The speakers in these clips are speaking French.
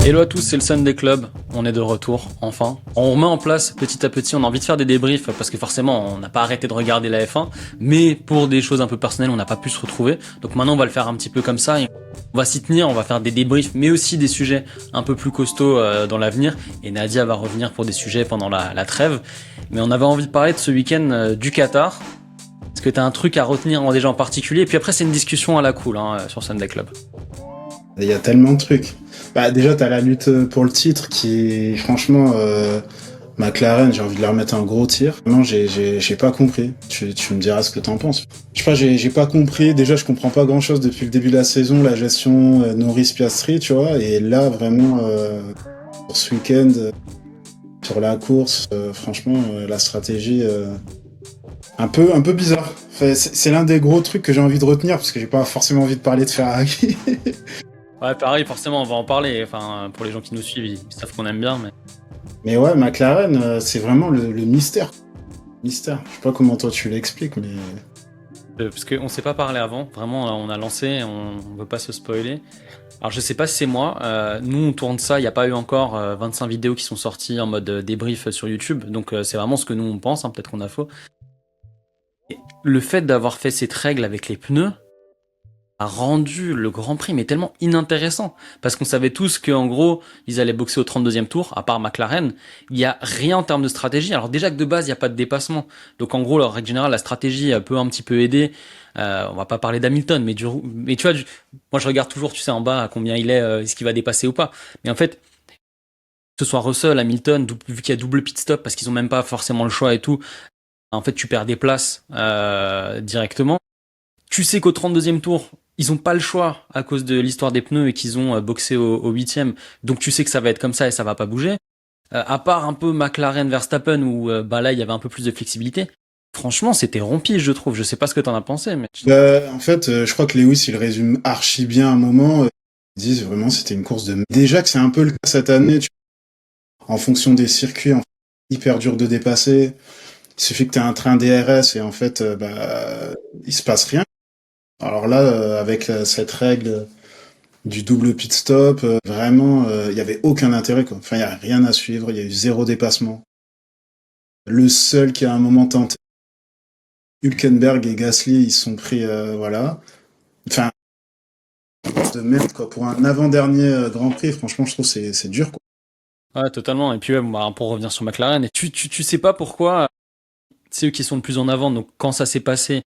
Hello à tous, c'est le Sunday Club, on est de retour, enfin. On remet en place petit à petit, on a envie de faire des débriefs parce que forcément on n'a pas arrêté de regarder la F1, mais pour des choses un peu personnelles on n'a pas pu se retrouver. Donc maintenant on va le faire un petit peu comme ça, et on va s'y tenir, on va faire des débriefs, mais aussi des sujets un peu plus costauds dans l'avenir. Et Nadia va revenir pour des sujets pendant la trêve. Mais on avait envie de parler de ce week-end du Qatar. Est-ce que t'as un truc à retenir déjà en particulier? Et puis après c'est une discussion à la cool sur Sunday Club. Il y a tellement de trucs. Bah, déjà, t'as la lutte pour le titre qui, franchement, McLaren, j'ai envie de leur mettre un gros tir. Non, j'ai pas compris. Tu me diras ce que t'en penses. Je sais pas, j'ai pas compris. Déjà, je comprends pas grand chose depuis le début de la saison, la gestion Norris-Piastri, tu vois. Et là, vraiment, pour ce week-end, sur la course, franchement, la stratégie, un peu bizarre. Enfin, c'est l'un des gros trucs que j'ai envie de retenir parce que j'ai pas forcément envie de parler de Ferrari. Ouais, pareil, forcément, on va en parler. Enfin, pour les gens qui nous suivent, ils savent qu'on aime bien, mais. Mais ouais, McLaren, c'est vraiment le mystère. Mystère. Je sais pas comment toi tu l'expliques, mais. Parce qu'on s'est pas parlé avant, vraiment, on a lancé, on veut pas se spoiler. Alors je sais pas si c'est moi, nous on tourne ça, il n'y a pas eu encore 25 vidéos qui sont sorties en mode débrief sur YouTube, donc c'est vraiment ce que nous on pense, hein, peut-être qu'on a faux. Et le fait d'avoir fait cette règle avec les pneus a rendu le Grand Prix mais tellement inintéressant, parce qu'on savait tous qu'en gros ils allaient boxer au 32e tour, à part McLaren, il n'y a rien en termes de stratégie. Alors déjà que de base il n'y a pas de dépassement, donc en gros en règle générale la stratégie peut un petit peu aider. On va pas parler d'Hamilton, mais tu vois, moi je regarde toujours, tu sais, en bas à combien il est-ce qu'il va dépasser ou pas. Mais en fait, que ce soit Russell, Hamilton, vu qu'il y a double pit stop parce qu'ils ont même pas forcément le choix et tout, en fait tu perds des places directement. Tu sais qu'au 32e tour, ils ont pas le choix à cause de l'histoire des pneus et qu'ils ont boxé au 8e. Donc tu sais que ça va être comme ça et ça va pas bouger. À part un peu McLaren Verstappen où bah là il y avait un peu plus de flexibilité. Franchement, c'était rompi, je trouve. Je sais pas ce que t'en as pensé, mais Bah, en fait, je crois que Lewis il résume archi bien un moment. Ils disent vraiment c'était une course de. Déjà que c'est un peu le cas cette année, en fonction des circuits, hyper dur de dépasser. Il suffit que tu aies un train DRS et en fait, bah, il se passe rien. Alors là, avec cette règle du double pit stop, vraiment, il y avait aucun intérêt, quoi. Enfin, il y a rien à suivre, il y a eu zéro dépassement. Le seul qui a un moment tenté, Hülkenberg et Gasly, ils se sont pris, voilà. Enfin, de merde, quoi. Pour un avant-dernier Grand Prix, franchement, je trouve que c'est dur, quoi. ouais, totalement. Et puis ouais, bah, pour revenir sur McLaren, et tu sais pas pourquoi c'est eux qui sont le plus en avant. Donc quand ça s'est passé,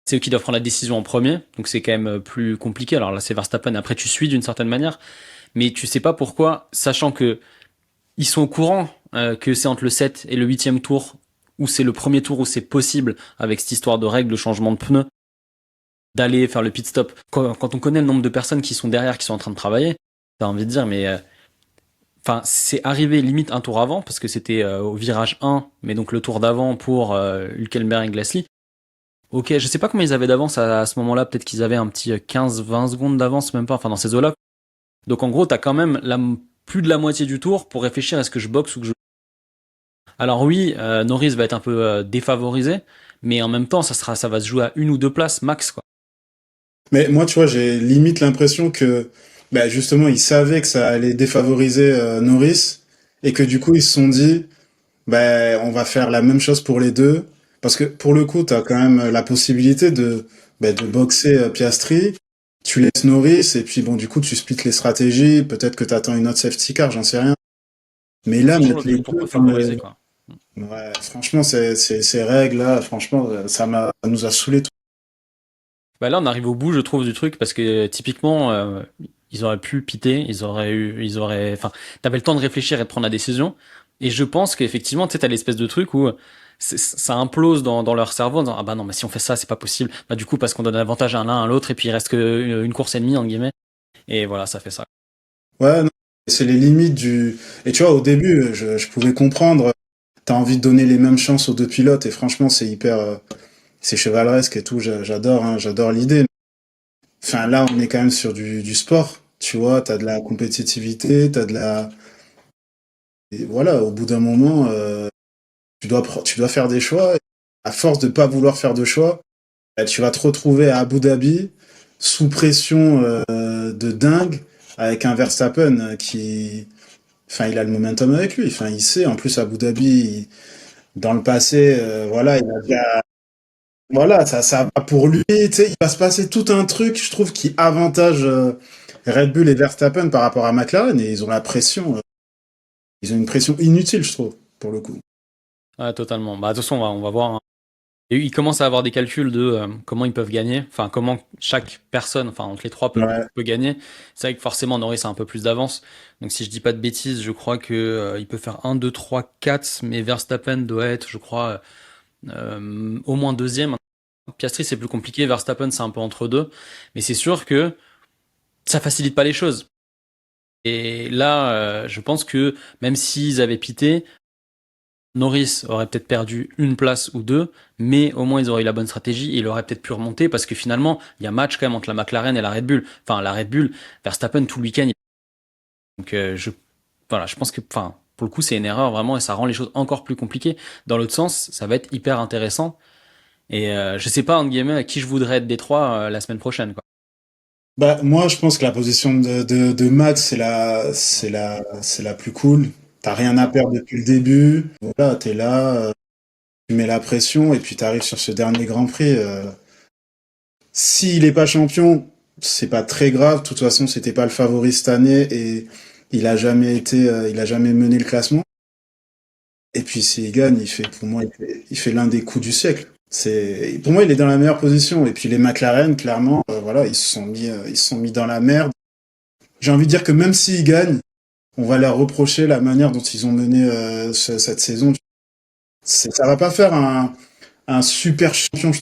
c'est eux qui doivent prendre la décision en premier. Donc c'est quand même plus compliqué. Alors là, c'est Verstappen. Après, tu suis d'une certaine manière, mais tu sais pas pourquoi, sachant que ils sont au courant que c'est entre le 7 et le 8e tour, où c'est le premier tour où c'est possible, avec cette histoire de règle de changement de pneus, d'aller faire le pit stop. Quand on connaît le nombre de personnes qui sont derrière, qui sont en train de travailler, t'as envie de dire, mais enfin, c'est arrivé limite un tour avant, parce que c'était au virage 1, mais donc le tour d'avant pour Hülkenberg et Gasly. Ok, je sais pas combien ils avaient d'avance à ce moment-là, peut-être qu'ils avaient un petit 15-20 secondes d'avance, même pas, enfin dans ces eaux-là. Donc en gros, t'as quand même plus de la moitié du tour pour réfléchir est-ce que je boxe ou que je. Alors oui, Norris va être un peu défavorisé, mais en même temps, ça va se jouer à une ou deux places max, quoi. Mais moi, tu vois, j'ai limite l'impression que, bah, justement, ils savaient que ça allait défavoriser Norris et que du coup, ils se sont dit, bah, on va faire la même chose pour les deux. Parce que pour le coup, t'as quand même la possibilité de boxer Piastri. Tu laisses Norris et puis bon, du coup, tu splits les stratégies. Peut-être que t'attends une autre safety car, j'en sais rien. Mais C'est là, toujours le mettre les truc pour deux pas comme, favoriser, quoi. ouais, franchement, ces règles-là, franchement, ça nous a saoulé tout. Bah là, on arrive au bout, je trouve, du truc, parce que typiquement, ils auraient pu piter, enfin, t'avais le temps de réfléchir et de prendre la décision. Et je pense qu'effectivement, tu sais, t'as l'espèce de truc où ça implose dans leur cerveau en disant, ah bah non, mais si on fait ça, c'est pas possible. Bah du coup, parce qu'on donne avantage à l'un à l'autre, et puis il reste que une course et demie, entre guillemets. Et voilà, ça fait ça. Ouais, non, c'est les limites du. Et tu vois, au début, je pouvais comprendre. T'as envie de donner les mêmes chances aux deux pilotes et franchement, c'est hyper, c'est chevaleresque et tout. J'adore, hein, j'adore l'idée. Enfin, là, on est quand même sur du sport. Tu vois, t'as de la compétitivité, t'as de la. Et voilà, au bout d'un moment, tu dois faire des choix. À force de pas vouloir faire de choix, bah, tu vas te retrouver à Abu Dhabi. sous pression de dingue avec un Verstappen qui, enfin, il a le momentum avec lui. Enfin, il sait. En plus, Abu Dhabi, dans le passé, voilà, il a déjà, voilà, ça va pour lui. Tu sais, il va se passer tout un truc, je trouve, qui avantage Red Bull et Verstappen par rapport à McLaren et ils ont la pression. Ils ont une pression inutile, je trouve, pour le coup. Ouais, totalement. Bah, de toute façon, on va voir, hein. Et ils commencent à avoir des calculs de comment ils peuvent gagner, enfin comment chaque personne, enfin entre les trois Ouais. peut gagner. C'est vrai que forcément Norris a un peu plus d'avance. Donc si je dis pas de bêtises, je crois que il peut faire un, 2, 3, 4, mais Verstappen doit être, je crois, au moins deuxième. Piastri c'est plus compliqué, Verstappen c'est un peu entre deux, mais c'est sûr que ça facilite pas les choses. Et là, je pense que même s'ils avaient pité, Norris aurait peut-être perdu une place ou deux, mais au moins ils auraient eu la bonne stratégie et il aurait peut-être pu remonter parce que finalement, il y a match quand même entre la McLaren et la Red Bull. Enfin, la Red Bull, Verstappen tout le week-end. Donc, voilà, je pense que, enfin, pour le coup, c'est une erreur vraiment et ça rend les choses encore plus compliquées. Dans l'autre sens, ça va être hyper intéressant. Et je sais pas, entre guillemets, à qui je voudrais être Détroit la semaine prochaine, quoi. Bah, moi, je pense que la position de Max, c'est la plus cool. T'as rien à perdre depuis le début. Voilà, t'es là, tu mets la pression et puis t'arrives sur ce dernier Grand Prix. S'il est pas champion, c'est pas très grave. De toute façon, c'était pas le favori cette année et il a jamais mené le classement. Et puis s'il gagne, pour moi, il fait l'un des coups du siècle. Pour moi, il est dans la meilleure position. Et puis les McLaren, clairement, voilà, ils se sont mis dans la merde. J'ai envie de dire que même s'ils gagnent, on va leur reprocher la manière dont ils ont mené cette saison. Ça va pas faire un super champion.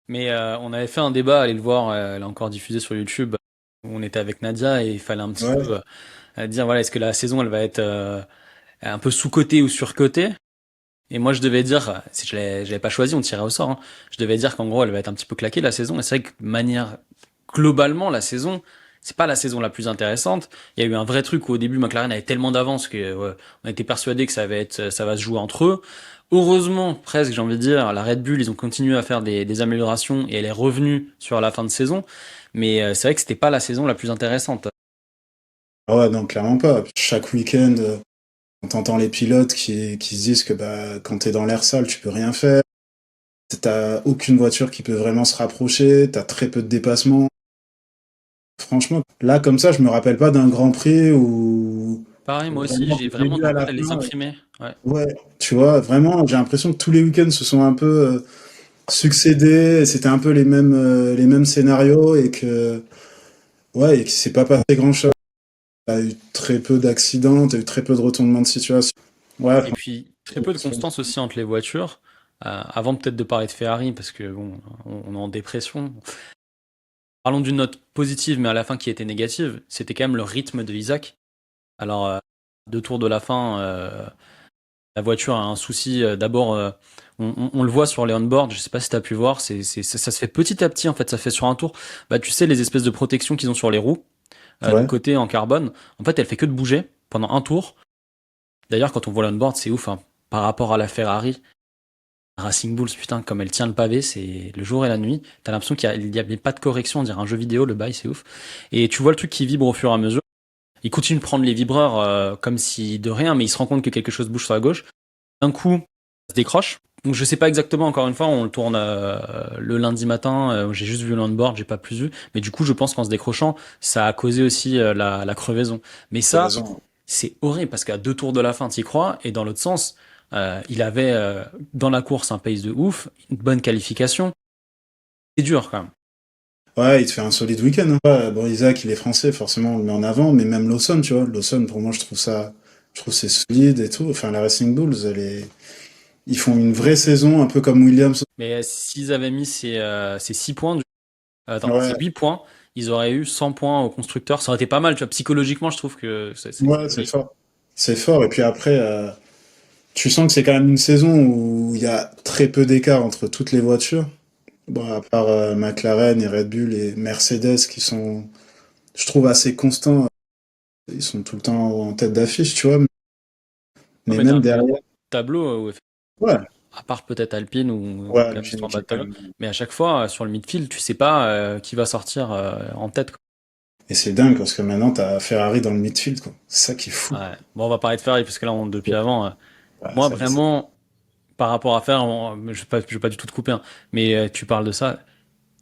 Mais on avait fait un débat, allez le voir, elle est encore diffusée sur YouTube. Où on était avec Nadia et il fallait un petit Ouais, peu dire voilà, est-ce que la saison elle va être un peu sous-cotée ou sur-cotée? Et moi je devais dire, si je l'avais pas choisi, on tirait au sort, hein. Je devais dire qu'en gros elle va être un petit peu claquée la saison. Et c'est vrai que de manière globalement la saison, c'est pas la saison la plus intéressante. Il y a eu un vrai truc où au début McLaren avait tellement d'avance que ouais, on était persuadé que ça va se jouer entre eux. Heureusement, presque, j'ai envie de dire, la Red Bull, ils ont continué à faire des améliorations et elle est revenue sur la fin de saison. Mais c'est vrai que c'était pas la saison la plus intéressante. ouais, non, clairement pas. Chaque week-end, on t'entend les pilotes qui se disent que bah, quand t'es dans l'air sale, tu peux rien faire. T'as aucune voiture qui peut vraiment se rapprocher. T'as très peu de dépassements. Franchement, là, comme ça, je me rappelle pas d'un Grand Prix Pareil, où moi aussi, vraiment j'ai du vraiment début du à mal la à les fin. imprimer. Ouais. Ouais, tu vois, vraiment, j'ai l'impression que tous les week-ends se sont un peu succédés. Et c'était un peu les mêmes scénarios et que, ouais, et qu'il s'est pas passé grand-chose. T'as eu très peu d'accidents, t'as eu très peu de retournements de situation. Ouais, Et puis, très peu de constance aussi entre les voitures. Avant peut-être de parler de Ferrari, parce que bon, on est en dépression. Parlons d'une note positive, mais à la fin qui était négative. C'était quand même le rythme de Isaac. Alors, deux tours de la fin, la voiture a un souci. D'abord, on le voit sur les on-board. Je sais pas si tu as pu voir. Ça se fait petit à petit, en fait. Ça fait sur un tour. Bah, tu sais, les espèces de protections qu'ils ont sur les roues, de ouais. côté en carbone. En fait, elle fait que de bouger pendant un tour. D'ailleurs, quand on voit l'on-board, c'est ouf, hein. Par rapport à la Ferrari, Racing Bulls, putain, comme elle tient le pavé, c'est le jour et la nuit. T'as l'impression qu'il y avait pas de correction, on dirait un jeu vidéo, le bail, c'est ouf. Et tu vois le truc qui vibre au fur et à mesure. Il continue de prendre les vibreurs comme si de rien, mais il se rend compte que quelque chose bouge sur la gauche. D'un coup, ça se décroche. Donc je sais pas exactement, encore une fois, on le tourne le lundi matin, j'ai juste vu l'onboard, j'ai pas plus vu. Mais du coup, je pense qu'en se décrochant, ça a causé aussi la crevaison. Mais T'as ça, raison. c'est horrible parce qu'à deux tours de la fin, t'y crois. Et dans l'autre sens, il avait dans la course un pace de ouf, une bonne qualification. C'est dur quand même. Ouais, il te fait un solide week-end, hein. Ouais, bon, Isaac, il est français, forcément, on le met en avant, mais même Lawson, tu vois. Lawson, pour moi, je trouve c'est solide et tout. Enfin, la Racing Bulls, ils font une vraie saison, un peu comme Williams. Mais s'ils avaient mis ces 6 points, attends, ces Ouais, 8 points, ils auraient eu 100 points au constructeur. Ça aurait été pas mal, tu vois. Psychologiquement, je trouve que ouais, c'est c'est joli. fort. C'est fort. Et puis après, tu sens que c'est quand même une saison où il y a très peu d'écart entre toutes les voitures. Bon, à part McLaren et Red Bull et Mercedes qui sont, je trouve, assez constants. Ils sont tout le temps en tête d'affiche, tu vois. Ouais, Mais mais t'as même un derrière. tableau Ouais. à part peut-être Alpine ou Ouais, quand le même film histoire qui est quand battle. même. Mais à chaque fois, sur le midfield, tu sais pas qui va sortir en tête, quoi. Et c'est dingue parce que maintenant t'as Ferrari dans le midfield, quoi. C'est ça qui est fou. Ouais. Bon, on va parler de Ferrari parce que là, depuis avant, Ouais, moi ça y est, vraiment, par rapport à faire, je vais pas du tout te couper, hein, mais tu parles de ça,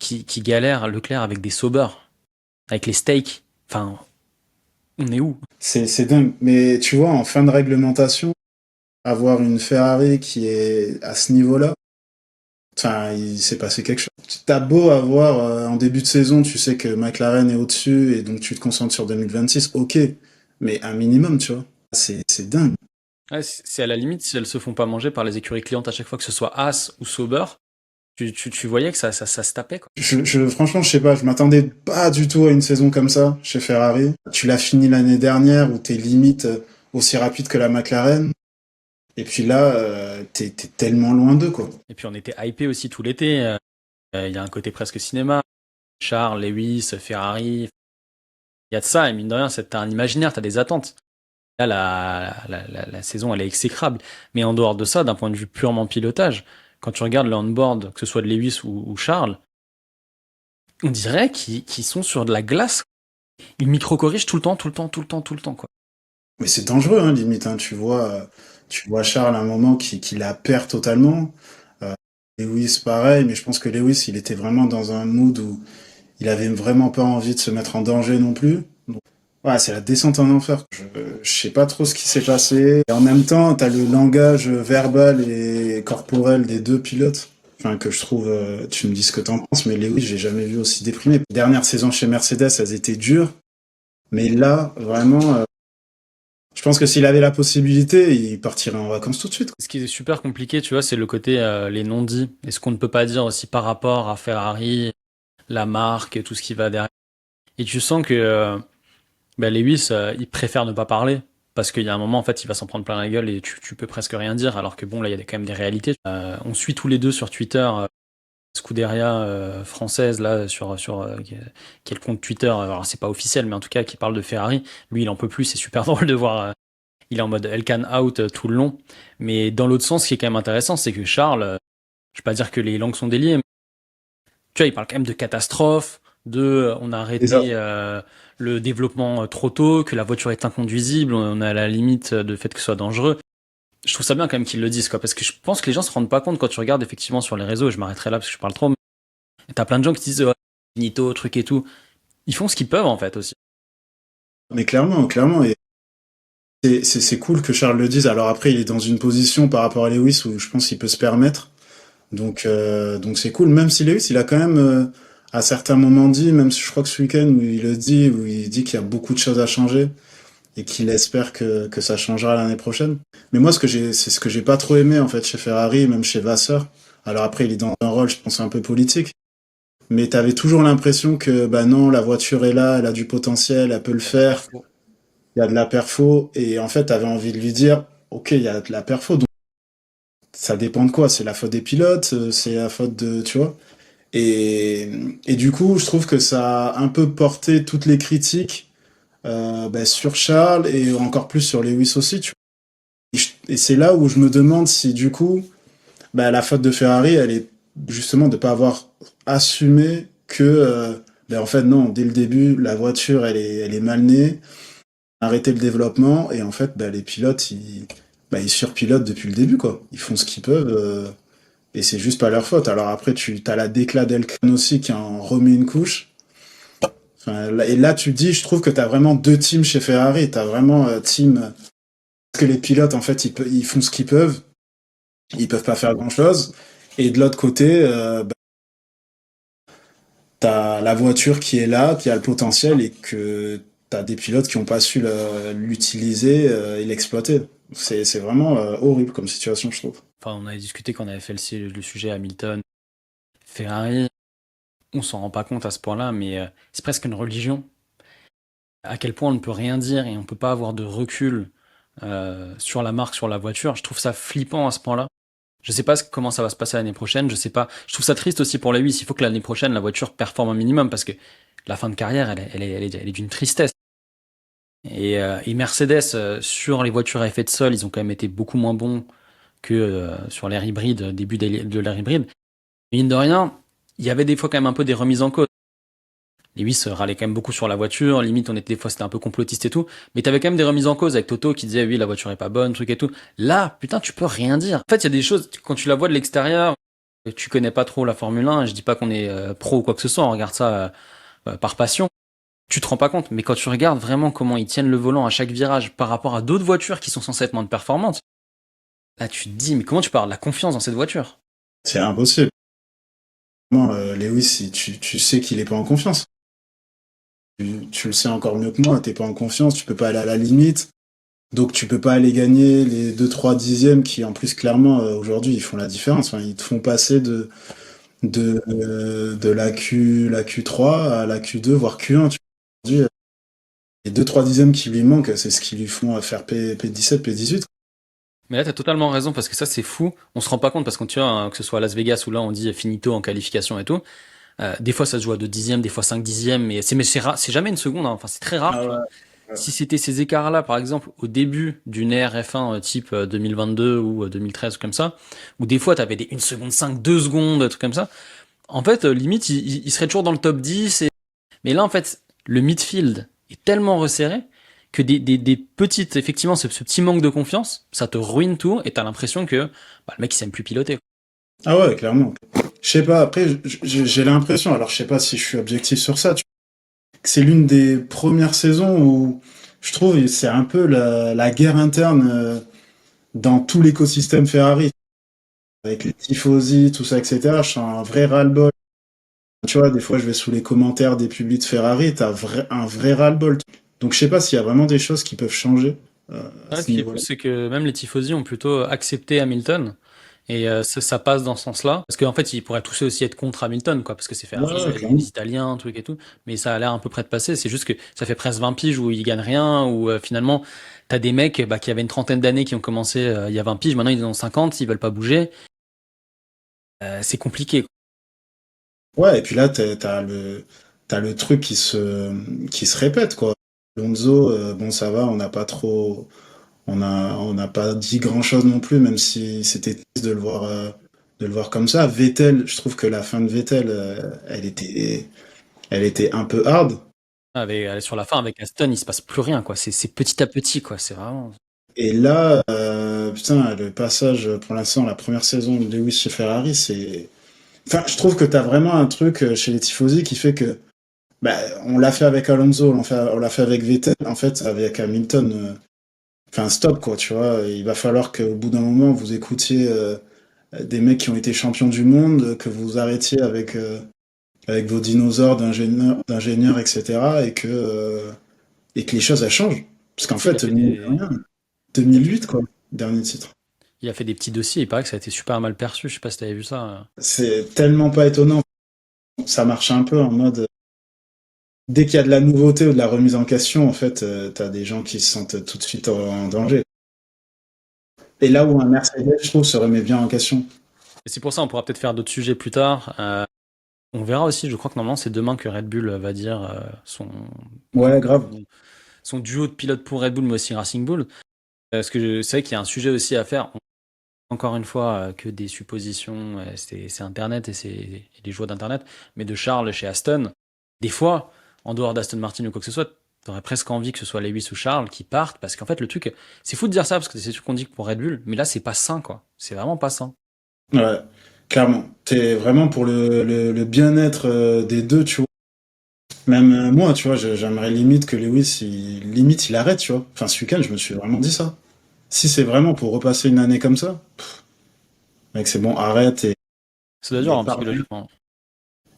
qui galère Leclerc avec des Sauber, avec les steaks. Enfin, on est où? c'est dingue. Mais tu vois, en fin de réglementation, avoir une Ferrari qui est à ce niveau-là, enfin, il s'est passé quelque chose. T'as beau avoir, en début de saison, tu sais que McLaren est au-dessus et donc tu te concentres sur 2026, ok. Mais un minimum, tu vois. C'est dingue. Ouais, c'est à la limite si elles se font pas manger par les écuries clientes à chaque fois que ce soit As ou Sauber, tu voyais que ça se tapait, quoi. Franchement, je sais pas, je m'attendais pas du tout à une saison comme ça chez Ferrari. Tu l'as fini l'année dernière où t'es limite aussi rapide que la McLaren. Et puis là, t'es tellement loin d'eux, quoi. Et puis on était hypé aussi tout l'été. Il y a un côté presque cinéma. Charles, Lewis, Ferrari. Il y a de ça, et mine de rien, t'as un imaginaire, t'as des attentes. Là, la saison, elle est exécrable. Mais en dehors de ça, d'un point de vue purement pilotage, quand tu regardes le on-board, que ce soit de Lewis ou Charles, on dirait qu'ils sont sur de la glace. Ils micro-corrigent tout le temps, tout le temps, tout le temps, tout le temps, quoi. Mais c'est dangereux, hein, limite, hein. Tu vois Charles à un moment qui la perd totalement. Euh, Lewis, pareil, mais je pense que Lewis, il était vraiment dans un mood où il avait vraiment pas envie de se mettre en danger non plus. Donc, ouais, c'est la descente en enfer. Je sais pas trop ce qui s'est passé. Et en même temps, t'as le langage verbal et corporel des deux pilotes. Enfin, que je trouve, tu me dis ce que t'en penses, mais Lewis, j'ai jamais vu aussi déprimé. Dernière saison chez Mercedes, elles étaient dures. Mais là, vraiment, je pense que s'il avait la possibilité, il partirait en vacances tout de suite. Ce qui est super compliqué, tu vois, c'est le côté les non-dits. Et ce qu'on ne peut pas dire aussi par rapport à Ferrari, la marque, tout ce qui va derrière. Et tu sens que Lewis, il préfère ne pas parler. Parce qu'il y a un moment, en fait, il va s'en prendre plein la gueule et tu peux presque rien dire. Alors que bon, là, il y a quand même des réalités. On suit tous les deux sur Twitter Scuderia française, là, qui est le compte Twitter. Alors, c'est pas officiel, mais en tout cas, qui parle de Ferrari. Lui, il en peut plus. C'est super drôle de voir. Il est en mode Elkan out tout le long. Mais dans l'autre sens, ce qui est quand même intéressant, c'est que Charles, je vais pas dire que les langues sont déliées, mais tu vois, il parle quand même de catastrophe, on a C'est ça. arrêté le développement trop tôt, que la voiture est inconduisible, on est à la limite de fait que ce soit dangereux. Je trouve ça bien quand même qu'ils le disent, quoi, parce que je pense que les gens se rendent pas compte quand tu regardes effectivement sur les réseaux, et je m'arrêterai là parce que je parle trop, mais t'as plein de gens qui disent ouais, finito, truc et tout. Ils font ce qu'ils peuvent en fait aussi. Mais clairement, clairement. Et c'est cool que Charles le dise. Alors après, il est dans une position par rapport à Lewis où je pense qu'il peut se permettre. Donc c'est cool. Même si Lewis, il a quand même, à certains moments dit, même si je crois que ce week-end où il le dit, où il dit qu'il y a beaucoup de choses à changer et qu'il espère que ça changera l'année prochaine. Mais moi, c'est ce que j'ai pas trop aimé, en fait, chez Ferrari, même chez Vasseur. Alors après, il est dans un rôle, je pense, un peu politique. Mais t'avais toujours l'impression que, bah non, la voiture est là, elle a du potentiel, elle peut le faire, Perfo. il y a de la perfo, et en fait, t'avais envie de lui dire, ok, il y a de la perfo, donc ça dépend de quoi? C'est la faute des pilotes, c'est la faute de, tu vois? Et, et du coup, je trouve que ça a un peu porté toutes les critiques bah, sur Charles et encore plus sur Lewis aussi, tu vois. Et c'est là où je me demande si du coup, bah, la faute de Ferrari, elle est justement de pas avoir assumé que, bah, en fait non, dès le début, la voiture, elle est mal née, arrêter le développement et en fait, bah, les pilotes, ils surpilotent depuis le début, quoi. Ils font ce qu'ils peuvent. Et c'est juste pas leur faute. Alors après, tu as la déclat d'Elkan aussi qui en remet une couche. Enfin, et là, tu dis, je trouve que tu as vraiment deux teams chez Ferrari. Tu as vraiment team que les pilotes, en fait, ils font ce qu'ils peuvent. Ils peuvent pas faire grand-chose. Et de l'autre côté, bah, tu as la voiture qui est là, qui a le potentiel et que tu as des pilotes qui ont pas su l'utiliser et l'exploiter. C'est vraiment horrible comme situation, je trouve. Enfin, on avait discuté quand on avait fait le sujet Hamilton, Ferrari. On s'en rend pas compte à ce point-là, mais c'est presque une religion. À quel point on ne peut rien dire et on peut pas avoir de recul sur la marque, sur la voiture. Je trouve ça flippant à ce point-là. Je sais pas comment ça va se passer l'année prochaine. Je sais pas. Je trouve ça triste aussi pour Lewis. Il faut que l'année prochaine la voiture performe un minimum parce que la fin de carrière, elle est d'une tristesse. Et Mercedes sur les voitures à effet de sol, ils ont quand même été beaucoup moins bons que sur l'ère hybride, début de l'ère hybride. Mais mine de rien, il y avait des fois quand même un peu des remises en cause. Lewis râlait quand même beaucoup sur la voiture, limite on était des fois c'était un peu complotiste et tout, mais t'avais quand même des remises en cause avec Toto qui disait oui la voiture est pas bonne, truc et tout. Là, putain, tu peux rien dire. En fait, il y a des choses, quand tu la vois de l'extérieur, tu connais pas trop la Formule 1, je dis pas qu'on est pro ou quoi que ce soit, on regarde ça par passion. Tu te rends pas compte, mais quand tu regardes vraiment comment ils tiennent le volant à chaque virage par rapport à d'autres voitures qui sont censées être moins performantes, là tu te dis mais comment tu parles de la confiance dans cette voiture? C'est impossible. Vraiment, Lewis, tu sais qu'il est pas en confiance. Tu le sais encore mieux que moi, t'es pas en confiance, tu peux pas aller à la limite. Donc tu peux pas aller gagner les 2-3 dixièmes qui en plus clairement aujourd'hui ils font la différence. Enfin, ils te font passer de la Q3 à la Q2 voire Q1. Aujourd'hui, les 2-3 dixièmes qui lui manquent, c'est ce qui lui font faire P17, P18. Mais là, t'as totalement raison parce que ça, c'est fou. On se rend pas compte parce que tu vois, hein, que ce soit à Las Vegas où là, on dit finito en qualification et tout. Des fois, ça se joue à 2 dixièmes, des fois 5 dixièmes, mais c'est rare, c'est jamais une seconde, hein. Enfin, c'est très rare, Ah tu vois. ouais. Si c'était ces écarts-là, par exemple, au début d'une ère F1 type 2022 ou 2013 ou comme ça, où des fois, t'avais des 1 seconde 5, 2 secondes, trucs comme ça. En fait, limite, il serait toujours dans le top 10. Mais là, en fait, le midfield est tellement resserré que des petites, effectivement, ce petit manque de confiance, ça te ruine tout et t'as l'impression que bah, le mec, il sait même plus piloter. Ah ouais, clairement. Je sais pas, après, j'ai l'impression, alors je sais pas si je suis objectif sur ça, que c'est l'une des premières saisons où je trouve que c'est un peu la guerre interne dans tout l'écosystème Ferrari, avec les tifosi, tout ça, etc. Je sens un vrai ras-le-bol. Tu vois, des fois, je vais sous les commentaires des publics de Ferrari, un vrai ras-le-bol. Donc je sais pas s'il y a vraiment des choses qui peuvent changer à Ouais, ce ce qui est cool, niveau-là. c'est que même les tifosi ont plutôt accepté Hamilton. Et ça passe dans ce sens-là. Parce qu'en fait, ils pourraient tous aussi être contre Hamilton, quoi, parce que c'est Ouais, Ferrari, ouais, les clairement. Italiens, un truc et tout. Mais ça a l'air à peu près de passer. C'est juste que ça fait presque 20 piges où ils gagnent rien, où finalement, t'as des mecs bah, qui avaient une trentaine d'années qui ont commencé il y a 20 piges, maintenant ils en ont 50, ils veulent pas bouger. C'est compliqué. Ouais, et puis là, t'as le truc qui se répète, quoi. Alonso, bon, ça va, on n'a pas dit grand chose non plus, même si c'était triste de le voir comme ça. Vettel, je trouve que la fin de Vettel, elle était un peu hard. Sur la fin, avec Aston, il se passe plus rien, quoi. C'est petit à petit, quoi. C'est vraiment. Et là, putain, le passage, pour l'instant, la première saison de Lewis chez Ferrari, c'est, enfin, je trouve que t'as vraiment un truc chez les tifosi qui fait que, bah, on l'a fait avec Alonso, on l'a fait avec Vettel, en fait, avec Hamilton, enfin, stop, quoi, tu vois. Il va falloir qu'au bout d'un moment, vous écoutiez des mecs qui ont été champions du monde, que vous arrêtiez avec vos dinosaures d'ingénieurs, etc., et que les choses, elles changent. Parce qu'en Tu sais, fait, mine de rien, 2008, quoi, dernier titre. il a fait des petits dossiers. Il paraît que ça a été super mal perçu. Je sais pas si t'avais vu ça. C'est tellement pas étonnant. Ça marche un peu en mode dès qu'il y a de la nouveauté ou de la remise en question, en fait, t'as des gens qui se sentent tout de suite en danger. Et là où un Mercedes, je trouve, se remet bien en question. Et c'est pour ça, on pourra peut-être faire d'autres sujets plus tard. On verra aussi. Je crois que normalement, c'est demain que Red Bull va dire Ouais, grave. son duo de pilotes pour Red Bull, mais aussi Racing Bull. Parce que c'est vrai qu'il y a un sujet aussi à faire. Encore une fois, que des suppositions. C'est Internet et c'est et les joies d'Internet. Mais de Charles chez Aston. Des fois, en dehors d'Aston Martin ou quoi que ce soit, t'aurais presque envie que ce soit Lewis ou Charles qui partent. Parce qu'en fait, le truc, c'est fou de dire ça parce que c'est sûr qu'on dit que pour Red Bull. Mais là, c'est pas sain, quoi. C'est vraiment pas sain. Ouais, clairement. T'es vraiment pour le bien-être des deux, tu vois. Même moi, tu vois, j'aimerais limite que Lewis, limite, il arrête, tu vois. Enfin, ce week-end, je me suis vraiment dit ça. Si c'est vraiment pour repasser une année comme ça, mec, c'est bon, arrête Ça doit dur, et hein, pars. psychologiquement.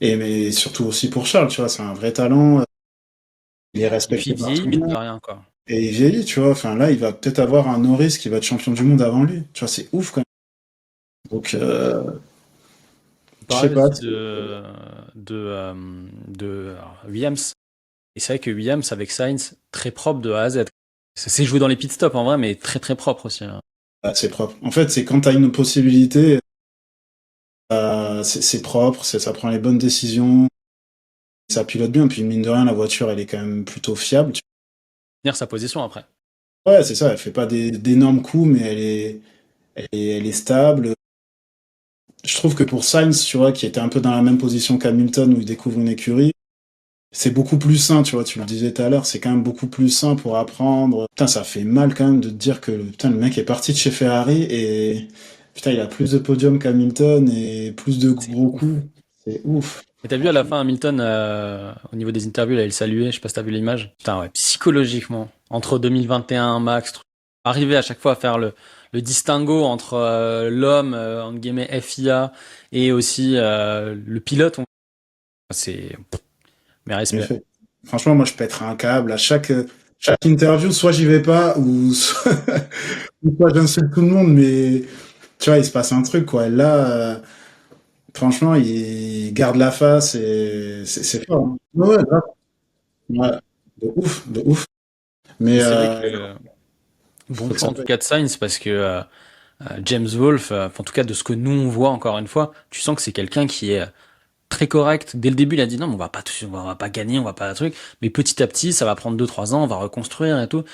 Et mais surtout aussi pour Charles, tu vois, c'est un vrai talent. Il est Et puis respecté il par tout vieillit, le mine de monde. rien, quoi. Et il vieillit, tu vois. Enfin, là, il va peut-être avoir un Norris qui va être champion du monde avant lui. Tu vois, c'est ouf, quand même. Donc, On je sais parlait pas. aussi de Williams. Et c'est vrai que Williams, avec Sainz, très propre de A à Z. Ça s'est joué dans les pit stops en vrai, mais très très propre aussi, hein. C'est propre. En fait, c'est quand t'as une possibilité, c'est propre, ça prend les bonnes décisions, ça pilote bien. Puis, mine de rien, la voiture, elle est quand même plutôt fiable. Tenir sa position après. Ouais, c'est ça. Elle fait pas d'énormes coups, mais elle est stable. Je trouve que pour Sainz, tu vois, qui était un peu dans la même position qu'Hamilton où il découvre une écurie, c'est beaucoup plus sain, tu vois, tu le disais tout à l'heure, c'est quand même beaucoup plus sain pour apprendre. Putain, ça fait mal quand même de te dire que putain, le mec est parti de chez Ferrari et putain, il a plus de podiums qu'Hamilton et plus de C'est gros ouf. coups. C'est ouf. Et t'as vu à la Franchement. fin Hamilton, au niveau des interviews, là, il saluait, je sais pas si t'as vu l'image. Putain, ouais, psychologiquement, entre 2021, Max, arriver à chaque fois à faire le distinguo entre l'homme, entre guillemets, FIA, et aussi le pilote, c'est mes Mais respects. fait. Franchement, moi, je pèterais un câble à chaque interview, soit j'y vais pas, ou soit, ou soit j'insulte tout le monde, mais tu vois, il se passe un truc, quoi. Et là, franchement, il garde la face et c'est fort, hein. Ouais, grave. Ouais, de ouf, de ouf. Et Mais c'est vrai que bon faut que choix ça en tout paye. cas de Sainz parce que James Wolfe, en tout cas de ce que nous on voit encore une fois, tu sens que c'est quelqu'un qui est très correct. Dès le début, il a dit non, mais on va pas gagner, on va pas un truc. Mais petit à petit, ça va prendre 2 3 ans, on va reconstruire et tout.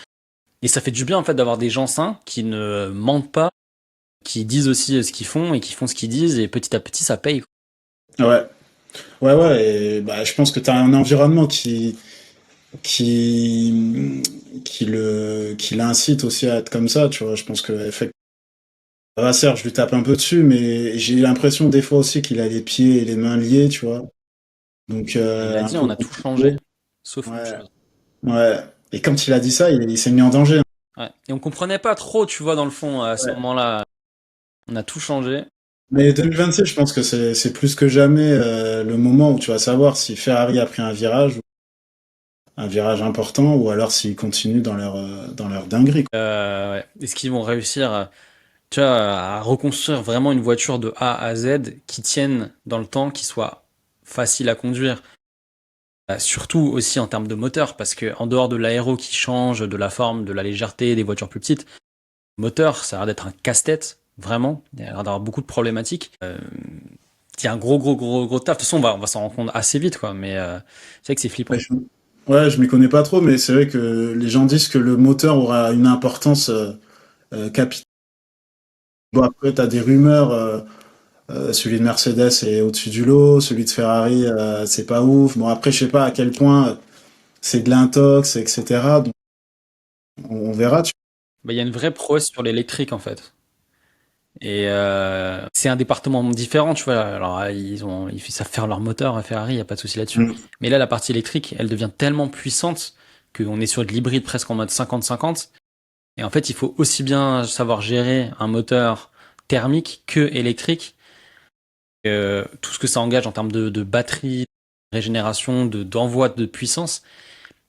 Et ça fait du bien en fait d'avoir des gens sains qui ne mentent pas, qui disent aussi ce qu'ils font et qui font ce qu'ils disent. Et petit à petit, ça paye. Ouais, ouais, ouais. Et bah, je pense que tu as un environnement qui l'incite aussi à être comme ça, tu vois. Je pense que Vasseur, je lui tape un peu dessus, mais j'ai l'impression des fois aussi qu'il a les pieds et les mains liés, tu vois. Donc Et il a un dit peu on a tout changé, compliqué. sauf une Ouais, chose. ouais. Et quand il a dit ça, il s'est mis en danger, hein. Ouais. Et on comprenait pas trop, tu vois, dans le fond, à ce Ouais. moment-là, on a tout changé. Mais 2026, je pense que c'est plus que jamais le moment où tu vas savoir si Ferrari a pris un virage important, ou alors s'ils continuent dans leur dinguerie, quoi. Ouais. Est-ce qu'ils vont réussir, tu vois, à reconstruire vraiment une voiture de A à Z qui tienne dans le temps, qui soit facile à conduire? Surtout aussi en termes de moteur, parce que en dehors de l'aéro qui change, de la forme, de la légèreté des voitures plus petites, le moteur, ça a l'air d'être un casse-tête, vraiment. Il y a l'air d'avoir beaucoup de problématiques. Il y a un gros taf. De toute façon, on va s'en rendre compte assez vite, quoi. Mais c'est vrai que c'est Ouais, flippant. je m'y connais pas trop, mais c'est vrai que les gens disent que le moteur aura une importance capitale. Bon, après, t'as des rumeurs. Celui de Mercedes est au-dessus du lot, celui de Ferrari, c'est pas ouf. Bon, après, je sais pas à quel point c'est de l'intox, etc. Donc, on verra. Bah, il y a une vraie prouesse sur l'électrique, en fait. Et c'est un département différent, tu vois. Alors, ils savent faire leur moteur à Ferrari, il n'y a pas de souci là-dessus. Mm. Mais là, la partie électrique, elle devient tellement puissante qu'on est sur de l'hybride presque en mode 50-50. Et en fait, il faut aussi bien savoir gérer un moteur thermique que électrique. Tout ce que ça engage en termes de batterie, régénération, d'envoi de puissance,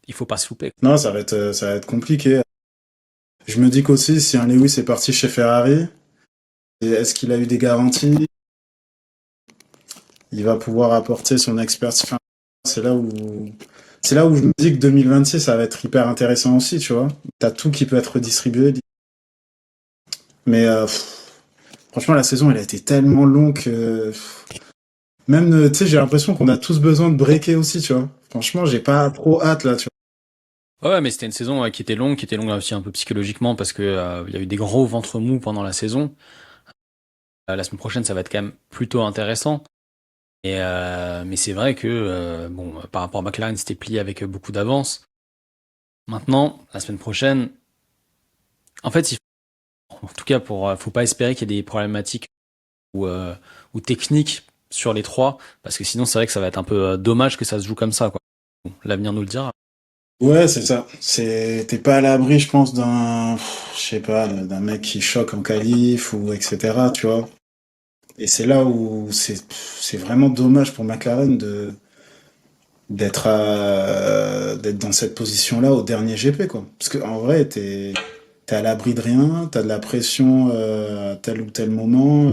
il faut pas se louper. Non, ça va être compliqué. Je me dis qu'aussi, si un Lewis est parti chez Ferrari, est-ce qu'il a eu des garanties? Il va pouvoir apporter son expertise. Enfin, c'est là où, c'est là où je me dis que 2026, ça va être hyper intéressant aussi, tu vois. T'as tout qui peut être redistribué. Mais franchement, la saison, elle a été tellement longue que même, tu sais, j'ai l'impression qu'on a tous besoin de breaker aussi, tu vois. Franchement, j'ai pas trop hâte là, tu Ouais, mais c'était une saison qui était longue aussi un peu psychologiquement parce que il y a eu des gros ventres mous pendant la saison. La semaine prochaine, ça va être quand même plutôt intéressant. Et mais c'est vrai que bon, par rapport à McLaren, c'était plié avec beaucoup d'avance. Maintenant, la semaine prochaine, en fait, en tout cas, faut pas espérer qu'il y ait des problématiques ou techniques sur les trois, parce que sinon, c'est vrai que ça va être un peu dommage que ça se joue comme ça, quoi. Bon, l'avenir nous le dira. vois. Ouais, c'est ça. T'es pas à l'abri, je pense, je sais pas, d'un mec qui choque en qualif ou etc., tu vois. Et c'est là où c'est vraiment dommage pour McLaren d'être dans cette position-là au dernier GP, quoi. Parce que en vrai, t'es à l'abri de rien, t'as de la pression à tel ou tel moment.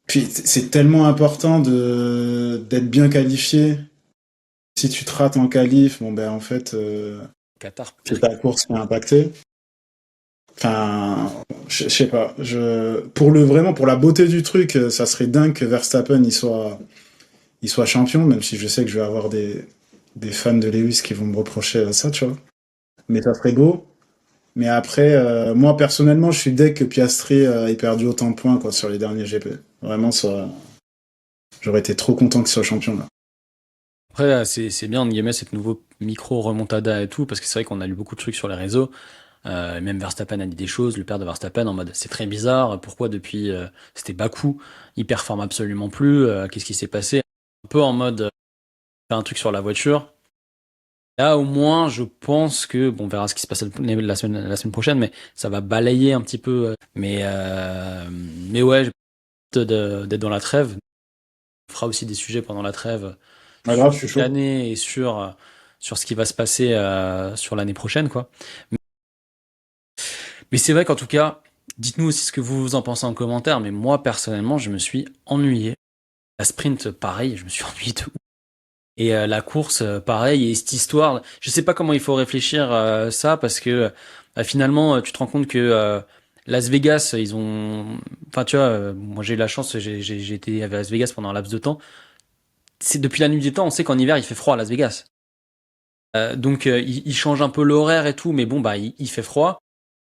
Puis c'est tellement important d'être bien qualifié. Si tu te rates en qualif, bon ben en fait, Qatar, c'est pire. ta course qui est impactée. Enfin, je sais pas. Pour vraiment pour la beauté du truc, ça serait dingue que Verstappen il soit champion, même si je sais que je vais avoir des fans de Lewis qui vont me reprocher ça, tu vois. Mais ça serait beau. Mais après, moi personnellement, je suis dès que Piastri ait perdu autant de points quoi sur les derniers GP. Vraiment, ça, j'aurais été trop content qu'il soit champion là. Après, c'est bien, entre guillemets, cette nouveau micro remontada et tout, parce que c'est vrai qu'on a lu beaucoup de trucs sur les réseaux. Même Verstappen a dit des choses, le père de Verstappen, en mode c'est très bizarre, pourquoi depuis c'était Bakou, il performe absolument plus, qu'est-ce qui s'est passé? Un peu en mode faire un truc sur la voiture. Là, au moins, je pense que, bon, on verra ce qui se passe la semaine prochaine, mais ça va balayer un petit peu. Mais ouais, j'ai hâte d'être dans la trêve. On fera aussi des sujets pendant la trêve Pas sur grave, je suis cette chaud. année et sur ce qui va se passer sur l'année prochaine, quoi. Mais c'est vrai qu'en tout cas, dites-nous aussi ce que vous en pensez en commentaire, mais moi, personnellement, je me suis ennuyé. La sprint, pareil, je me suis ennuyé de ouf. Et la course, pareil, et cette histoire, je sais pas comment il faut réfléchir ça, parce que finalement, tu te rends compte que Las Vegas, ils ont... Enfin, tu vois, moi j'ai eu la chance, j'ai été à Las Vegas pendant un laps de temps. C'est depuis la nuit des temps, on sait qu'en hiver, il fait froid à Las Vegas. Donc, il change un peu l'horaire et tout, mais bon, bah, il fait froid.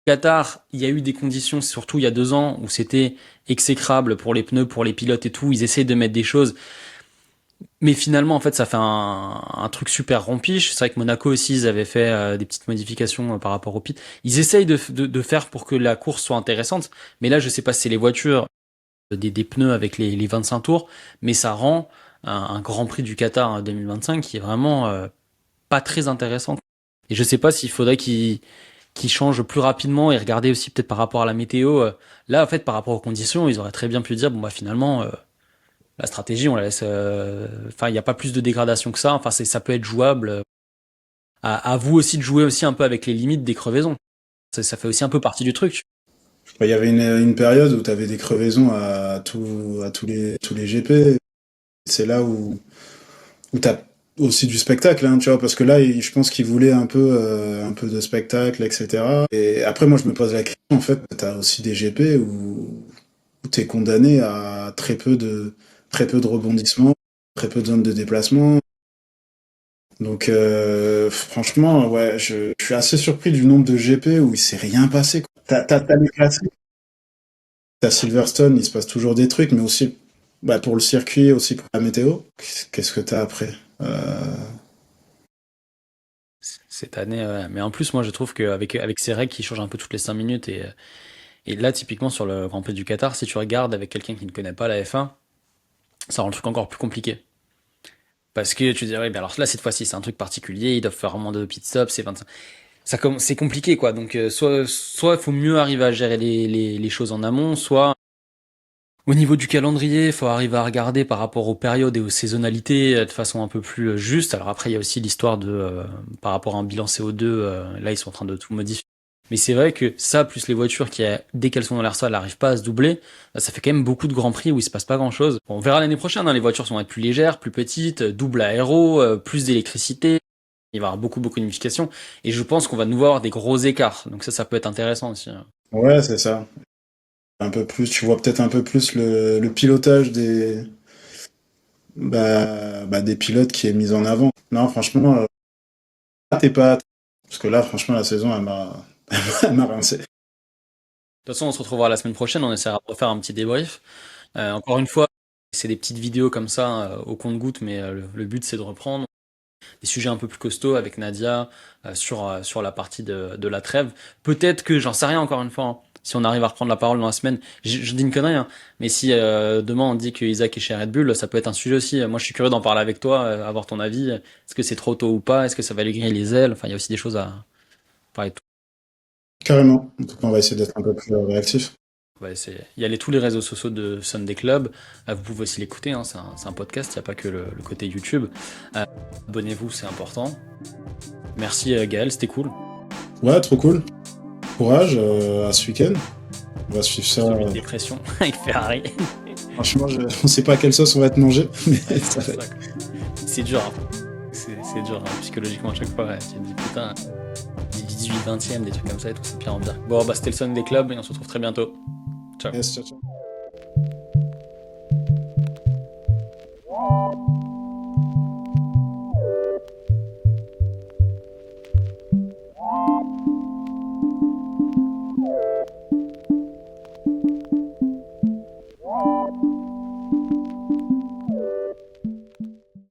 Qatar, il y a eu des conditions, surtout il y a 2 ans, où c'était exécrable pour les pneus, pour les pilotes et tout. Ils essayent de mettre des choses. Mais finalement, en fait, ça fait un truc super rompiche. C'est vrai que Monaco aussi, ils avaient fait des petites modifications par rapport au pit. Ils essayent de faire pour que la course soit intéressante. Mais là, je sais pas si c'est les voitures, des pneus avec les 25 tours, mais ça rend un Grand Prix du Qatar 2025 qui est vraiment pas très intéressant. Et je sais pas s'il faudrait qu'ils changent plus rapidement et regarder aussi peut-être par rapport à la météo. Là, en fait, par rapport aux conditions, ils auraient très bien pu dire, bon, bah finalement... la stratégie, on la laisse. Enfin, il n'y a pas plus de dégradation que ça. Enfin, ça peut être jouable. À vous aussi de jouer aussi un peu avec les limites des crevaisons. Ça fait aussi un peu partie du truc. Bah, il y avait une période où tu avais des crevaisons à tous les GP. C'est là où t'as aussi du spectacle, hein, tu vois, parce que là, je pense qu'ils voulaient un peu de spectacle, etc. Et après, moi, je me pose la question, en fait, t'as aussi des GP où t'es condamné à très peu de rebondissements, très peu de zones de déplacement. Donc, franchement, ouais, je suis assez surpris du nombre de GP où il s'est rien passé, quoi. T'as les classiques. T'as Silverstone, il se passe toujours des trucs, mais aussi, bah, pour le circuit, aussi pour la météo. Qu'est-ce que t'as après? Cette année, ouais. Mais en plus, moi, je trouve qu'avec ces règles qui changent un peu toutes les 5 minutes, et là, typiquement, sur le Grand Prix du Qatar, si tu regardes avec quelqu'un qui ne connaît pas la F1, ça rend le truc encore plus compliqué. Parce que tu dirais, ben alors là, cette fois-ci, c'est un truc particulier, ils doivent faire vraiment de pit stop, c'est 25. C'est compliqué, quoi. Donc, soit il faut mieux arriver à gérer les choses en amont, soit au niveau du calendrier, il faut arriver à regarder par rapport aux périodes et aux saisonnalités de façon un peu plus juste. Alors après, il y a aussi l'histoire de par rapport à un bilan CO2, là ils sont en train de tout modifier. Mais c'est vrai que ça, plus les voitures qui, dès qu'elles sont dans l'air sale, n'arrivent pas à se doubler, bah, ça fait quand même beaucoup de grands prix où il se passe pas grand-chose. Bon, on verra l'année prochaine, hein, les voitures vont être plus légères, plus petites, double aéro, plus d'électricité. Il va y avoir beaucoup, beaucoup de modifications. Et je pense qu'on va nous voir des gros écarts. Donc ça peut être intéressant aussi, hein. Ouais, c'est ça. Un peu plus, tu vois peut-être un peu plus le pilotage des pilotes qui est mis en avant. Non, franchement, t'es pas, parce que là, franchement, la saison, elle m'a rincé. De toute façon, on se retrouvera la semaine prochaine, on essaiera de refaire un petit débrief. Encore une fois, c'est des petites vidéos comme ça, au compte-gouttes, mais le but c'est de reprendre des sujets un peu plus costauds avec Nadia sur la partie de la trêve. Peut-être que, j'en sais rien encore une fois, hein, si on arrive à reprendre la parole dans la semaine, je dis une connerie, hein, mais si demain on dit que Isaac est chez Red Bull, ça peut être un sujet aussi. Moi je suis curieux d'en parler avec toi, avoir ton avis. Est-ce que c'est trop tôt ou pas? Est-ce que ça va lui griller les ailes? Enfin, il y a aussi des choses à parler. Carrément. En tout cas, on va essayer d'être un peu plus réactif. Ouais, il y a tous les réseaux sociaux de Sunday Club. Vous pouvez aussi l'écouter, hein, c'est un podcast, il n'y a pas que le côté YouTube. Abonnez-vous, c'est important. Merci Gaël, c'était cool. Ouais, trop cool. Courage à ce week-end. On va suivre ça. Celui de dépression avec Ferrari. Franchement, on sait pas à quelle sauce on va être mangé, mais Ouais, ça c'est fait. ça, quoi. C'est dur, hein. C'est dur, hein, psychologiquement à chaque fois. Ouais. Tu te dis putain, 18-20e, des trucs comme ça et tout, c'est pire en pire. Bon, bah c'était le Sunday Club et on se retrouve très bientôt. Ciao. Yes, ciao, ciao.